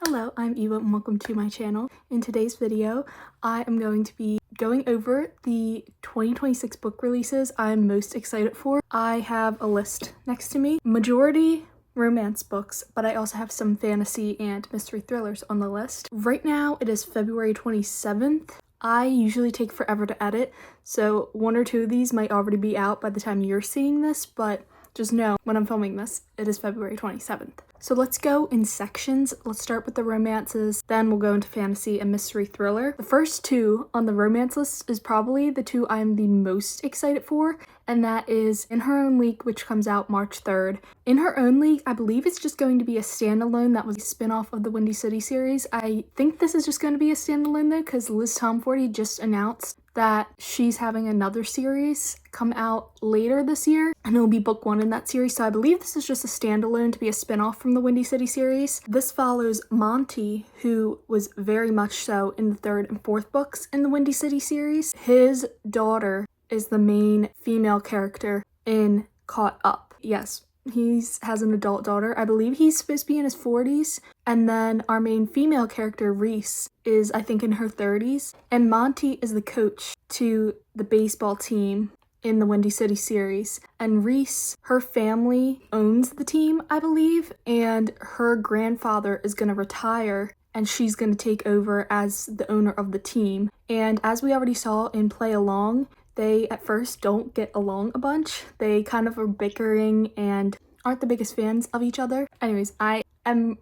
Hello, I'm Eva and welcome to my channel. In today's video, I am going to be going over the 2026 book releases I'm most excited for. I have a list next to me. Majority romance books, but I also have some fantasy and mystery thrillers on the list. Right now, it is February 27th. I usually take forever to edit, so one or two of these might already be out by the time you're seeing this, but just know when I'm filming this, it is February 27th. So let's go in sections. Let's start with the romances, then we'll go into fantasy and mystery thriller. The first two on the romance list is probably the two I'm the most excited for, and that is In Her Own League, which comes out March 3rd. In Her Own League, I believe it's just going to be a standalone that was a spin-off of the Windy City series. I think this is just going to be a standalone though, because Liz Tomforty just announced that she's having another series come out later this year, and it'll be book one in that series, so I believe this is just a standalone to be a spin-off from the Windy City series. This follows Monty, who was very much so in the third and fourth books in the Windy City series. His daughter is the main female character in Caught Up. Yes, he has an adult daughter. I believe he's supposed to be in his 40s. And then our main female character, Reese, is I think in her 30s. And Monty is the coach to the baseball team in the Windy City series. And Reese, her family owns the team, I believe. And her grandfather is going to retire and she's going to take over as the owner of the team. And as we already saw in Play Along, they at first don't get along a bunch. They kind of are bickering and aren't the biggest fans of each other. Anyways, I am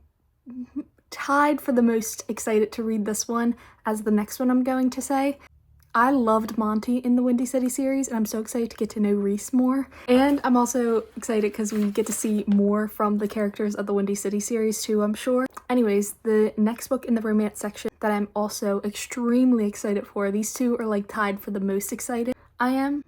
tied for the most excited to read this one as the next one I'm going to say. I loved Monty in the Windy City series, and I'm so excited to get to know Reese more. And I'm also excited because we get to see more from the characters of the Windy City series too, I'm sure. Anyways, the next book in the romance section that I'm also extremely excited for, these two are like tied for the most excited. I am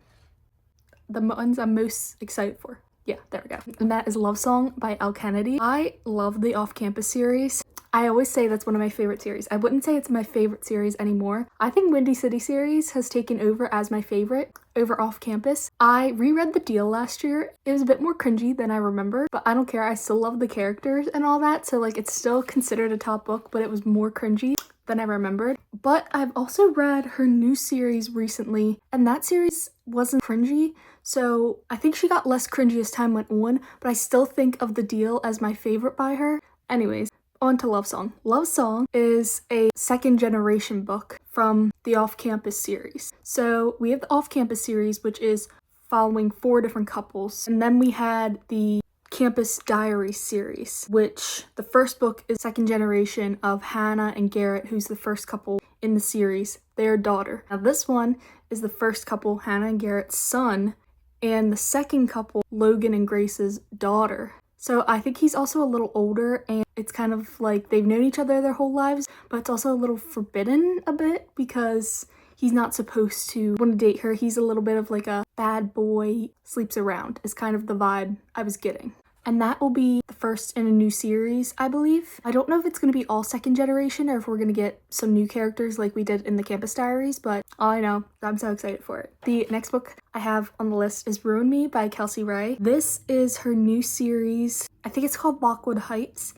the ones I'm most excited for. Yeah, there we go. And that is Love Song by Elle Kennedy. I love the Off Campus series. I always say that's one of my favorite series. I wouldn't say it's my favorite series anymore. I think Windy City series has taken over as my favorite over Off Campus. I reread The Deal last year. It was a bit more cringy than I remember, but I don't care. I still love the characters and all that, so like it's still considered a top book, but it was more cringy than I remembered. But I've also read her new series recently, and that series wasn't cringy, so I think she got less cringy as time went on, but I still think of The Deal as my favorite by her. Anyways, on to Love Song. Love Song is a second generation book from the Off Campus series. So we have the Off Campus series, which is following 4 different couples, and then we had the Campus Diary series, which the first book is second generation of Hannah and Garrett, who's the first couple in the series, their daughter. Now this one is the first couple, Hannah and Garrett's son, and the second couple, Logan and Grace's daughter. So I think he's also a little older, and it's kind of like they've known each other their whole lives, but it's also a little forbidden a bit because he's not supposed to want to date her. He's a little bit of like a bad boy, sleeps around is kind of the vibe I was getting. And that will be the first in a new series, I believe. I don't know if it's going to be all second generation or if we're going to get some new characters like we did in the Campus Diaries, but all I know, I'm so excited for it. The next book I have on the list is Ruin Me by Kelsey Ray. This is her new series. I think it's called Lockwood Heights,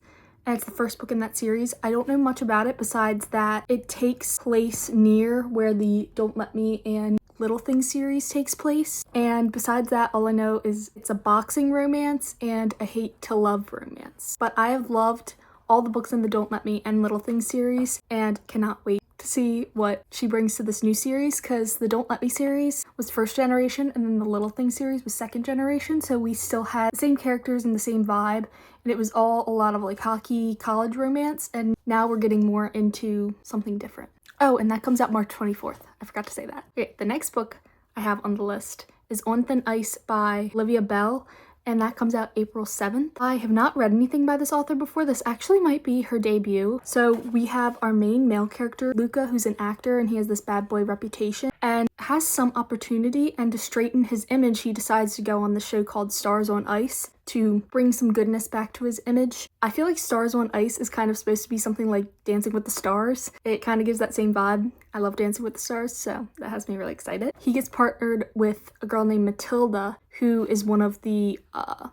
and it's the first book in that series. I don't know much about it besides that it takes place near where the Don't Let Me and Little Things series takes place, and besides that, all I know is it's a boxing romance and a hate to love romance. But I have loved all the books in the Don't Let Me and Little Things series and cannot wait to see what she brings to this new series, because the Don't Let Me series was first generation and then the Little Things series was second generation, so we still had the same characters and the same vibe, and it was all a lot of like hockey college romance, and now we're getting more into something different. Oh, and that comes out March 24th. I forgot to say that. Okay, the next book I have on the list is On Thin Ice by Olivia Bell, and that comes out April 7th. I have not read anything by this author before. This actually might be her debut. So we have our main male character, Luca, who's an actor, and he has this bad boy reputation and has some opportunity, and to straighten his image, he decides to go on the show called Stars on Ice. to bring some goodness back to his image. I feel like Stars on Ice is kind of supposed to be something like Dancing with the Stars. It kind of gives that same vibe. I love Dancing with the Stars, so that has me really excited. He gets partnered with a girl named Matilda, who is one of the,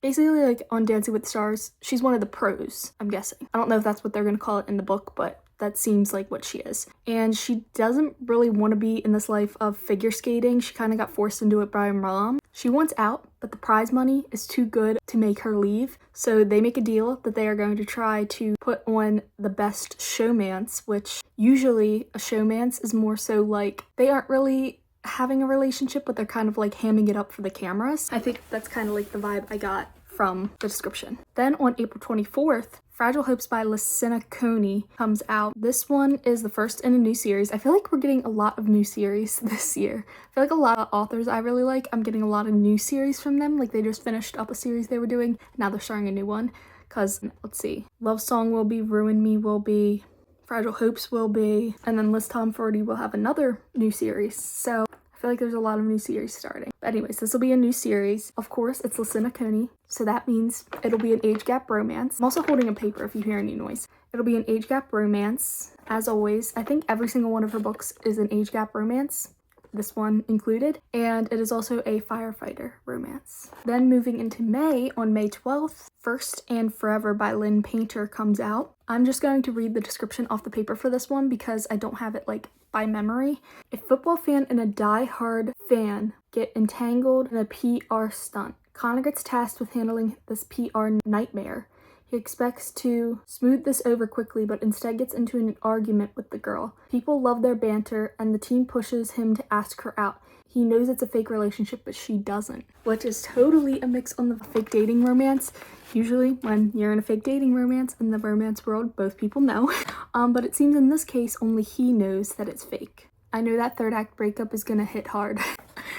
basically like on Dancing with the Stars, she's one of the pros, I'm guessing. I don't know if that's what they're gonna call it in the book, but that seems like what she is. And she doesn't really want to be in this life of figure skating. She kind of got forced into it by her mom. She wants out, but the prize money is too good to make her leave. So they make a deal that they are going to try to put on the best showmance, which usually a showmance is more so like they aren't really having a relationship, but they're kind of like hamming it up for the cameras. I think that's kind of like the vibe I got from the description. Then on April 24th, Fragile Hopes by Lucinda Coney comes out. This one is the first in a new series. I feel like we're getting a lot of new series this year. I feel like a lot of authors I really like, I'm getting a lot of new series from them. Like they just finished up a series they were doing. Now they're starting a new one. Cause let's see, Love Song will be, Ruin Me will be, Fragile Hopes will be, and then Liz Tom 40 will have another new series. So I feel like there's a lot of new series starting. But anyways, this will be a new series. Of course, it's Lucinda Coney, so that means it'll be an age gap romance. I'm also holding a paper if you hear any noise. It'll be an age gap romance, as always. I think every single one of her books is an age gap romance, this one included, and it is also a firefighter romance. Then moving into May, on May 12th, First and Forever by Lynn Painter comes out. I'm just going to read the description off the paper for this one because I don't have it like by memory. A football fan and a die-hard fan get entangled in a PR stunt. Connor gets tasked with handling this PR nightmare. He expects to smooth this over quickly, but instead gets into an argument with the girl. People love their banter, and the team pushes him to ask her out. He knows it's a fake relationship, but she doesn't, which is totally a mix on the fake dating romance. Usually when you're in a fake dating romance in the romance world, both people know. But it seems in this case, only he knows that it's fake. I know that third act breakup is gonna hit hard.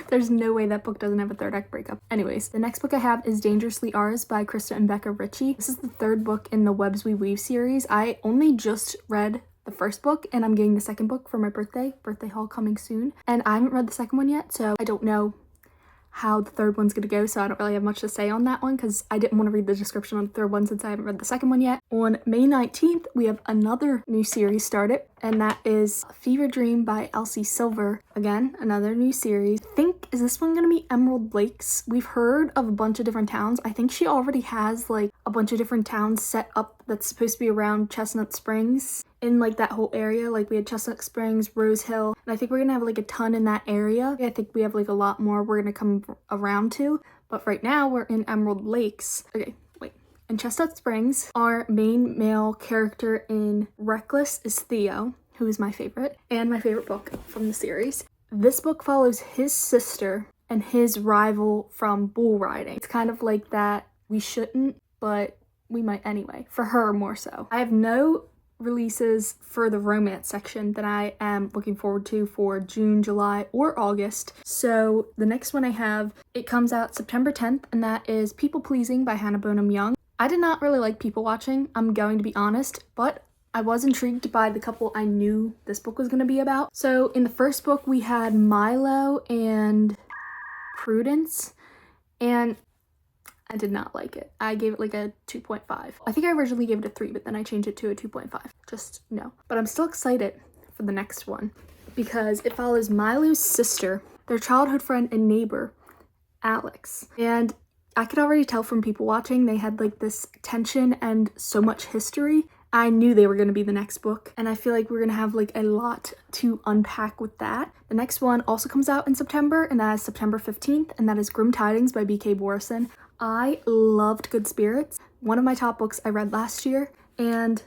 There's no way that book doesn't have a third act breakup. Anyways, the next book I have is Dangerously Ours by Krista and Becca Ritchie. This is the third book in the Webs We Weave series. I only just read the first book and I'm getting the second book for my birthday haul coming soon. And I haven't read the second one yet, so I don't know how the third one's gonna go, so I don't really have much to say on that one because I didn't want to read the description on the third one since I haven't read the second one yet. On May 19th, we have another new series started, and that is Fever Dream by Elsie Silver. Again, another new series. I think, is this one gonna be Emerald Lakes? We've heard of a bunch of different towns. I think she already has like a bunch of different towns set up that's supposed to be around Chestnut Springs. In like that whole area, like we had Chestnut Springs, Rose Hill, and I think we're gonna have like a ton in that area. I think we have like a lot more we're gonna come around to, but right now we're in Emerald Lakes. Okay, wait. In Chestnut Springs, our main male character in Reckless is Theo, who is my favorite, and my favorite book from the series. This book follows his sister and his rival from bull riding. It's kind of like that we shouldn't, but we might anyway, for her more so. I have no releases for the romance section that I am looking forward to for June, July, or August. So the next one I have, it comes out September 10th, and that is People Pleasing by Hannah Bonham Young. I did not really like people watching, I'm going to be honest, but I was intrigued by the couple I knew this book was going to be about. So in the first book we had Milo and Prudence, and I did not like it. I gave it like a 2.5. I think I originally gave it a 3, but then I changed it to a 2.5. Just no. But I'm still excited for the next one because it follows Milo's sister, their childhood friend and neighbor, Alex. And I could already tell from people watching they had like this tension and so much history. I knew they were going to be the next book, and I feel like we're going to have like a lot to unpack with that. The next one also comes out in September, and that is September 15th, and that is Grim Tidings by B.K. Borison. I loved Good Spirits, one of my top books I read last year, and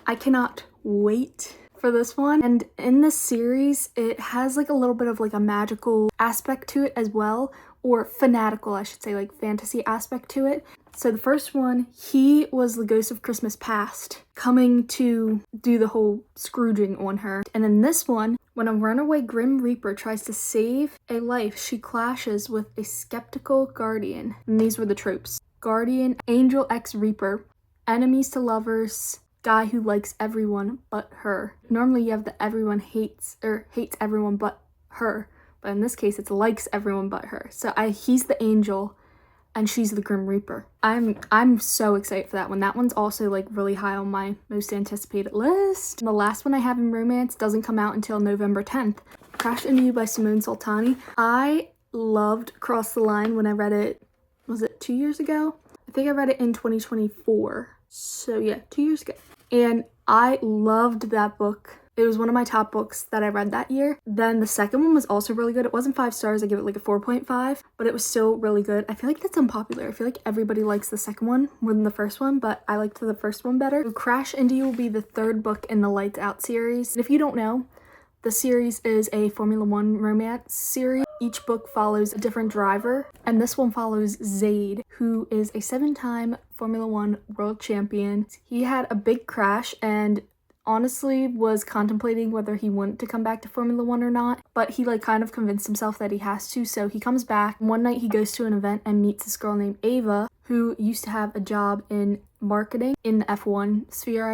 I cannot wait for this one. And in this series, it has like a little bit of like a magical aspect to it as well, or fanatical, I should say, like fantasy aspect to it. So the first one, he was the ghost of Christmas past coming to do the whole Scrooging on her. And in this one, when a runaway Grim Reaper tries to save a life, she clashes with a skeptical guardian. And these were the tropes. Guardian, angel ex-reaper, enemies to lovers, guy who likes everyone but her. Normally you have the everyone hates, or hates everyone but her. But in this case, it's likes everyone but her. So he's the angel. and she's the Grim Reaper. I'm so excited for that one. That one's also like really high on my most anticipated list. And the last one I have in romance doesn't come out until November 10th. Crash Into You by Simone Sultani. I loved Cross the Line when I read it, was it 2 years ago? I think I read it in 2024. So yeah, 2 years ago. And I loved that book. It was one of my top books that I read that year. Then the second one was also really good. It wasn't 5 stars. I give it like a 4.5, but it was still really good. I feel like that's unpopular. I feel like everybody likes the second one more than the first one, but I liked the first one better. So Crash Into You will be the third book in the Lights Out series. And if you don't know, the series is a Formula One romance series. Each book follows a different driver, and this one follows Zayd, who is a 7-time Formula One world champion. He had a big crash and honestly was contemplating whether he wanted to come back to Formula One or not, but he like kind of convinced himself that he has to, so he comes back. One night he goes to an event and meets this girl named Ava, who used to have a job in marketing, in the F1 sphere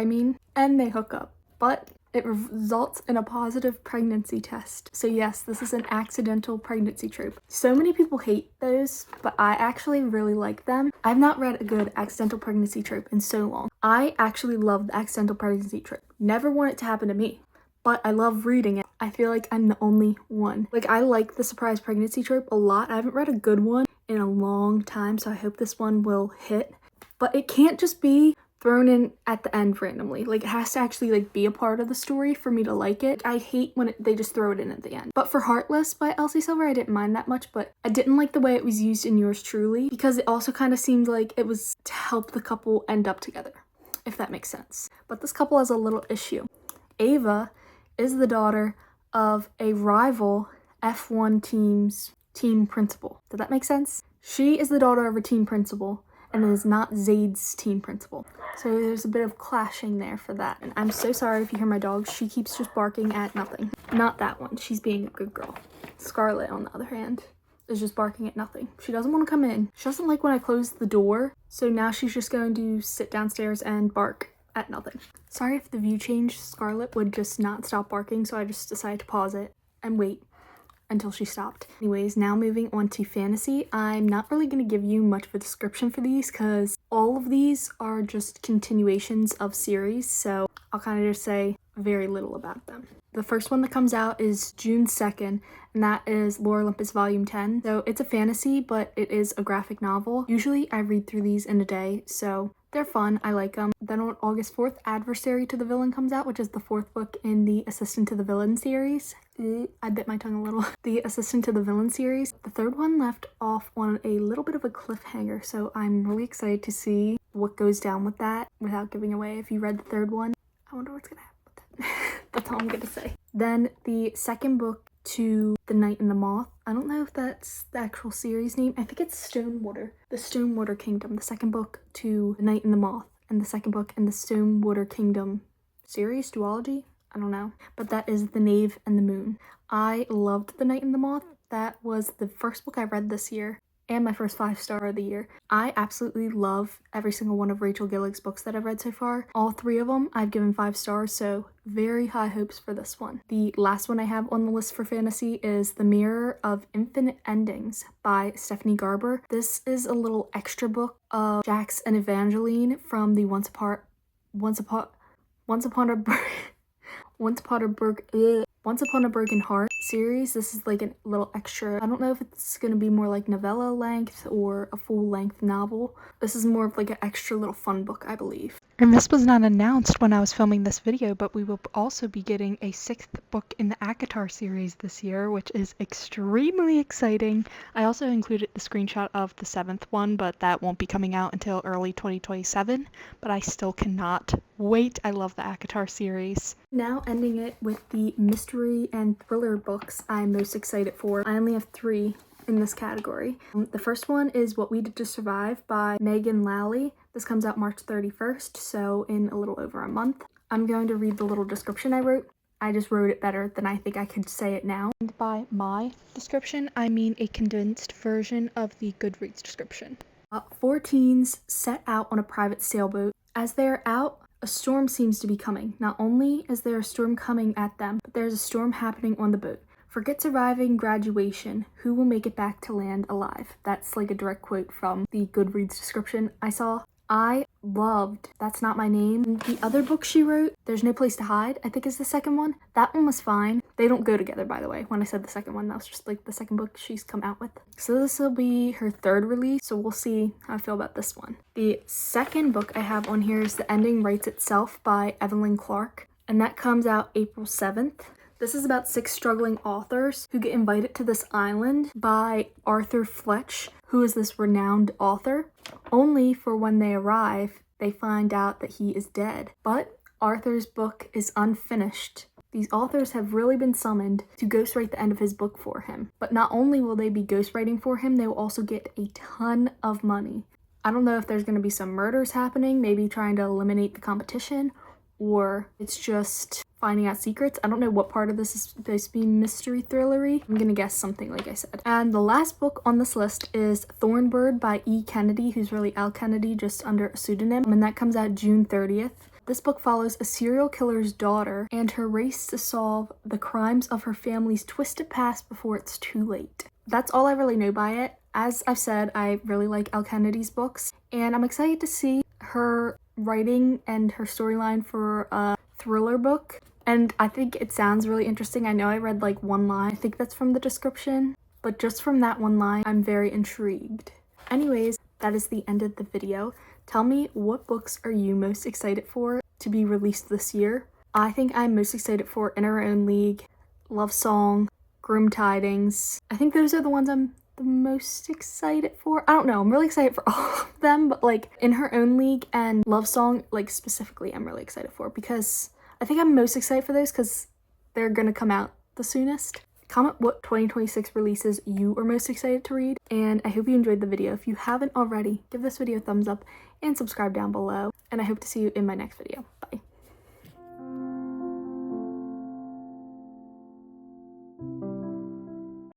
and they hook up. But it results in a positive pregnancy test. So yes, this is an accidental pregnancy trope. So many people hate those, but I actually really like them. I've not read a good accidental pregnancy trope in so long. I actually love the accidental pregnancy trope. Never want it to happen to me, but I love reading it. I feel like I'm the only one. Like, I like the surprise pregnancy trope a lot. I haven't read a good one in a long time, so I hope this one will hit. But it can't just be thrown in at the end randomly. Like, it has to actually like be a part of the story for me to like it. I hate when they just throw it in at the end. But for Heartless by Elsie Silver, I didn't mind that much, but I didn't like the way it was used in Yours Truly, because it also kind of seemed like it was to help the couple end up together, if that makes sense. But this couple has a little issue. Ava is the daughter of a rival F1 team's team principal. Did that make sense? She is the daughter of a team principal and is not Zayd's team principal. So there's a bit of clashing there for that. And I'm so sorry if you hear my dog. She keeps just barking at nothing. Not that one. She's being a good girl. Scarlet, on the other hand, is just barking at nothing. She doesn't want to come in. She doesn't like when I close the door. So now she's just going to sit downstairs and bark at nothing. Sorry if the view changed. Scarlet would just not stop barking, so I just decided to pause it and wait until she stopped. Anyways, now moving on to fantasy. I'm not really going to give you much of a description for these because all of these are just continuations of series, so I'll kind of just say very little about them. The first one that comes out is June 2nd, and that is Lore Olympus Volume 10. So it's a fantasy, but it is a graphic novel. Usually I read through these in a day, so they're fun. I like them. Then on August 4th, Adversary to the Villain comes out, which is the 4th book in the Assistant to the Villain series. I bit my tongue a little. The Assistant to the Villain series. The third one left off on a little bit of a cliffhanger, so I'm really excited to see what goes down with that without giving away. If you read the third one, I wonder what's gonna happen with that. That's all I'm gonna say. Then the second book to The Night and the Moth. I don't know if that's the actual series name. I think it's Stonewater. The Stonewater Kingdom. The second book to The Night and the Moth. And the second book in the Stonewater Kingdom series, duology? I don't know. But that is The Knave and the Moon. I loved The Night and the Moth. That was the first book I read this year, and my first 5-star of the year. I absolutely love every single one of Rachel Gillig's books that I've read so far. All 3 of them I've given 5 stars, so very high hopes for this one. The last one I have on the list for fantasy is The Mirror of Infinite Endings by Stephanie Garber. This is a little extra book of Jax and Evangeline from the Once Upon a Broken Heart series. This is like a little extra. I don't know if it's going to be more like novella length or a full length novel. This is more of like an extra little fun book, I believe. And this was not announced when I was filming this video, but we will also be getting a 6th book in the ACOTAR series this year, which is extremely exciting. I also included the screenshot of the 7th one, but that won't be coming out until early 2027, but I still cannot wait. I love the ACOTAR series. Now ending it with the mystery and thriller books I'm most excited for. I only have 3 in this category. The first one is What We Did to Survive by Megan Lally. This comes out March 31st, so in a little over a month. I'm going to read the little description I wrote. I just wrote it better than I think I could say it now. And by my description, I mean a condensed version of the Goodreads description. 4 teens set out on a private sailboat. As they are out, a storm seems to be coming. Not only is there a storm coming at them, but there's a storm happening on the boat. "Forget surviving graduation. Who will make it back to land alive?" That's like a direct quote from the Goodreads description I saw. I loved That's Not My Name. The other book she wrote, There's No Place to Hide, I think is the second one. That one was fine. They don't go together, by the way. When I said the second one, that was just like the second book she's come out with. So this will be her third release, so we'll see how I feel about this one. The second book I have on here is The Ending Writes Itself by Evelyn Clark, and that comes out April 7th. This is about 6 struggling authors who get invited to this island by Arthur Fletch, who is this renowned author, only for when they arrive, they find out that he is dead. But Arthur's book is unfinished. These authors have really been summoned to ghostwrite the end of his book for him. But not only will they be ghostwriting for him, they will also get a ton of money. I don't know if there's going to be some murders happening, maybe trying to eliminate the competition, or it's just finding out secrets. I don't know what part of this is supposed to be mystery thrillery. I'm gonna guess something like I said. And the last book on this list is Thornbird by E. Kennedy, who's really Al Kennedy, just under a pseudonym, and that comes out June 30th. This book follows a serial killer's daughter and her race to solve the crimes of her family's twisted past before it's too late. That's all I really know by it. As I've said, I really like Al Kennedy's books, and I'm excited to see her writing and her storyline for a thriller book. And I think it sounds really interesting. I know I read like one line, I think that's from the description, but just from that one line, I'm very intrigued. Anyways, that is the end of the video. Tell me, what books are you most excited for to be released this year? I think I'm most excited for In Our Own League, Love Song, Grim Tidings. I think those are the ones I'm the most excited for. I don't know, I'm really excited for all of them, but like In Her Own League and Love Song, like specifically, I'm really excited for, because I think I'm most excited for those because they're gonna come out the soonest. Comment what 2026 releases you are most excited to read, and I hope you enjoyed the video. If you haven't already, give this video a thumbs up and subscribe down below, and I hope to see you in my next video. Bye.